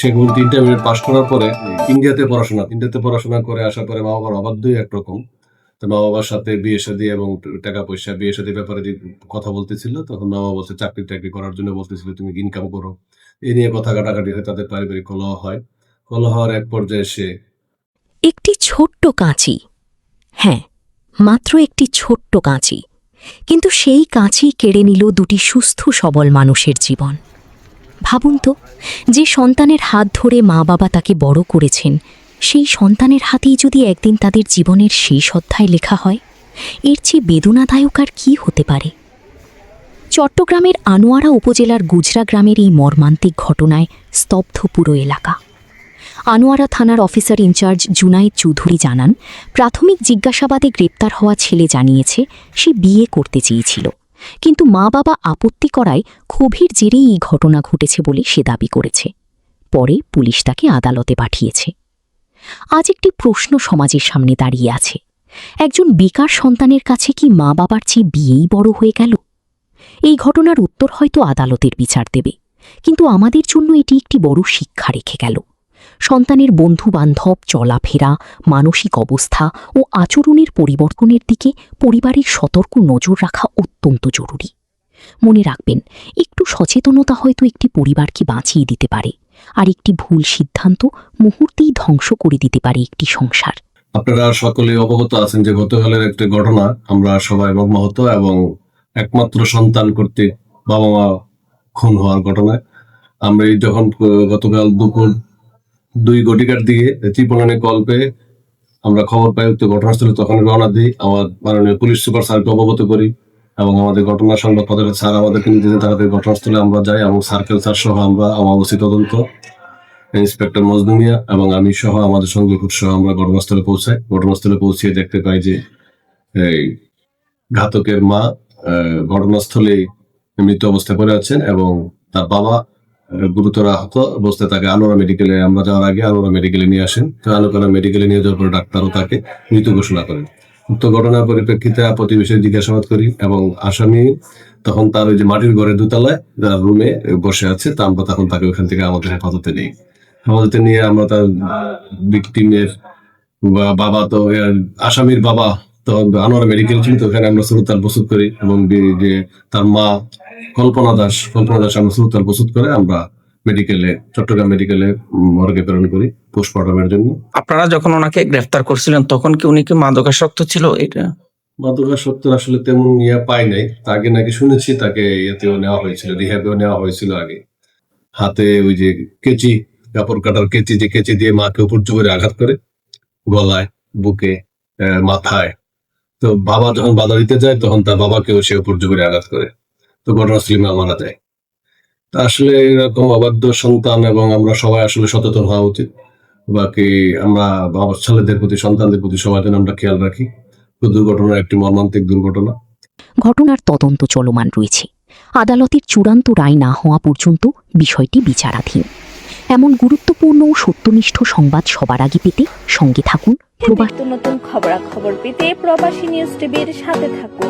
সেগুলো ইন্টারমিডিয়েট পাশ করার পরে ইন্ডিয়াতে পড়াশোনা করে আসার পরে মা বাবার অবাধ্যই একরকম। তো মা বাবার সাথে বিয়ে শাদী এবং টাকা পয়সা বিয়ে শাদীর ব্যাপারে যে কথা বলতেছিল, তখন মা বাবা বলছে চাকরি টাকরি করার জন্য বলতেছিল, তুমি ইনকাম করো। এই নিয়ে কথা কাটাকাটি হয়ে তাদের পারিবারিক কলহ হয়। কলহ হওয়ার এক পর্যায়ে সে একটি ছোট্ট কাঁচি, হ্যাঁ, মাত্র একটি ছোট্ট কাঁচি, কিন্তু সেই কাঁচি কেড়ে নিল দুটি সুস্থ সবল মানুষের জীবন। ভাবুন তো, যে সন্তানের হাত ধরে মা বাবা তাকে বড় করেছেন, সেই সন্তানের হাতেই যদি একদিন তাদের জীবনের শেষ অধ্যায় লেখা হয়, এর চেয়ে বেদনাদায়ক আর কী হতে পারে? চট্টগ্রামের আনোয়ারা উপজেলার গুজরা গ্রামের এই মর্মান্তিক ঘটনায় স্তব্ধ পুরো এলাকা। আনোয়ারা থানার অফিসার ইনচার্জ জুনায়েদ চৌধুরী জানান, প্রাথমিক জিজ্ঞাসাবাদে গ্রেপ্তার হওয়া ছেলে জানিয়েছে সে বিয়ে করতে চেয়েছিল, কিন্তু মা বাবা আপত্তি করায় ক্ষোভের জেরেই এই ঘটনা ঘটেছে বলে সে দাবি করেছে। পরে পুলিশ তাকে আদালতে পাঠিয়েছে। আজ একটি প্রশ্ন সমাজের সামনে দাঁড়িয়ে আছে, একজন বেকার সন্তানের কাছে কি মা বাবার চেয়ে বিয়েই বড় হয়ে গেল? এই ঘটনার উত্তর হয়তো আদালতের বিচার দেবে, কিন্তু আমাদের জন্য এটি একটি বড় শিক্ষা রেখে গেল। সন্তানের বন্ধু-বান্ধব, চলাফেরা, মানসিক অবস্থা ও আচরণের পরিবর্তনের দিকে পরিবারের সতর্ক নজর রাখা অত্যন্ত জরুরি। মনে রাখবেন, একটু সচেতনতা হয়তো একটি পরিবারকে বাঁচিয়ে দিতে পারে, আর একটি ভুল সিদ্ধান্ত মুহূর্তেই ধ্বংস করে দিতে পারে একটি সংসার। আপনারা সকলে অবগত আছেন যে গতকালের একটি ঘটনা, আমরা সবাই মর্মাহত এবং একমাত্র সন্তান কর্তৃক বাবা মা খুন হওয়ার ঘটনায় আমরা যখন গতকাল দুপুর 2 ঘটিকার দিকে ত্রিপোলানে কল পেয়ে আমরা খবর পাই উক্ত ঘটনাস্থলে, তখন রওনা দিই। আমার মাননীয় পুলিশ সুপার স্যারকে অবগত করি এবং আমাদের ঘটনা সংবাদ প্রতিবেদক স্যার আমাদেরকে নিতে তাড়াতাড়ি ঘটনাস্থলে আমরা যাই এবং সার্কেল স্যার সহ আমরা অবস্থিত তদন্ত ইন্সপেক্টর মজদুমিয়া এবং আমি সহ আমাদের সঙ্গে সহ আমরা ঘটনাস্থলে পৌঁছাই। ঘটনাস্থলে পৌঁছিয়ে দেখতে পাই যে এই ঘাতকের মা ঘটনাস্থলে মৃত অবস্থায় পড়ে আছেন এবং তার বাবা গুরুতর আহত অবস্থায় তাকে আনোয়ারা মেডিকেলে, আমরা যাওয়ার আগে আনোয়ারা মেডিকেলে নিয়ে আসেন। তো আনোয়ারা মেডিকেলে নিয়ে যাওয়ার পরে ডাক্তারও তাকে মৃত ঘোষণা করেন। উক্ত ঘটনার পরিপ্রেক্ষিতে প্রতিবেশী জিজ্ঞাসাবাদ করি এবং আসামি তখন তার ওই যে মাটির ঘরে দোতলায় তার রুমে বসে আছে, তা আমরা তখন তাকে ওখান থেকে আমাদের হেফাজতে নেই। হেফাজতে নিয়ে আমরা তার ভিকটিমের বাবা, তো আসামির বাবা তো আনোয়ারা মেডিকেল ছিল, তো ওখানে আমরা শ্রোতাল প্রস্তুত করি এবং যে তার মা কল্পনা দাস আমরা শ্রোতাল প্রস্তুত করে আমরা মেডিকেলে, চট্টগ্রাম মেডিকেলে মর্গে প্রেরণ করি পোস্টমর্টমের জন্য। আপনারা যখন ওনাকে গ্রেফতার করছিলেন তখন কি উনি কি মাদকাসক্ত ছিল? এটা মাদকাসক্ত আসলে তেমন পাই নাই, তাকে নাকি শুনেছি তাকে ইয়েতেও নেওয়া হয়েছিল, রিহ্যাবেও নেওয়া হয়েছিল আগে। হাতে ওই যে কেচি, কাপড় কাটার কেচি, যে কেচি দিয়ে মাকে উপর জোরে আঘাত করে গলায়, বুকে, মাথায়। তো বাবা যখন বাধা দিতে যায় তখন তার বাবাকেও সে উপর জোরে আঘাত করে, তো ঘটনাস্থলে মারা যায়। তা আসলে এরকম অবাধ্য সন্তান এবং আমরা সবাই আসলে সচেতন হওয়া উচিত। বাকি আমরা বাবার ছেলেদের প্রতি, সন্তানদের প্রতি সবাই যেন আমরা খেয়াল রাখি। দুর্ঘটনা একটি মর্মান্তিক দুর্ঘটনা। ঘটনার তদন্ত চলমান রয়েছে। আদালতের চূড়ান্ত রায় না হওয়া পর্যন্ত বিষয়টি বিচারাধীন। এমন গুরুত্বপূর্ণ ও সত্যনিষ্ঠ সংবাদ সবার আগে পেতে সঙ্গে থাকুন। নতুন খবরাখবর পেতে প্রবাসী নিউজ টিভির সাথে থাকুন।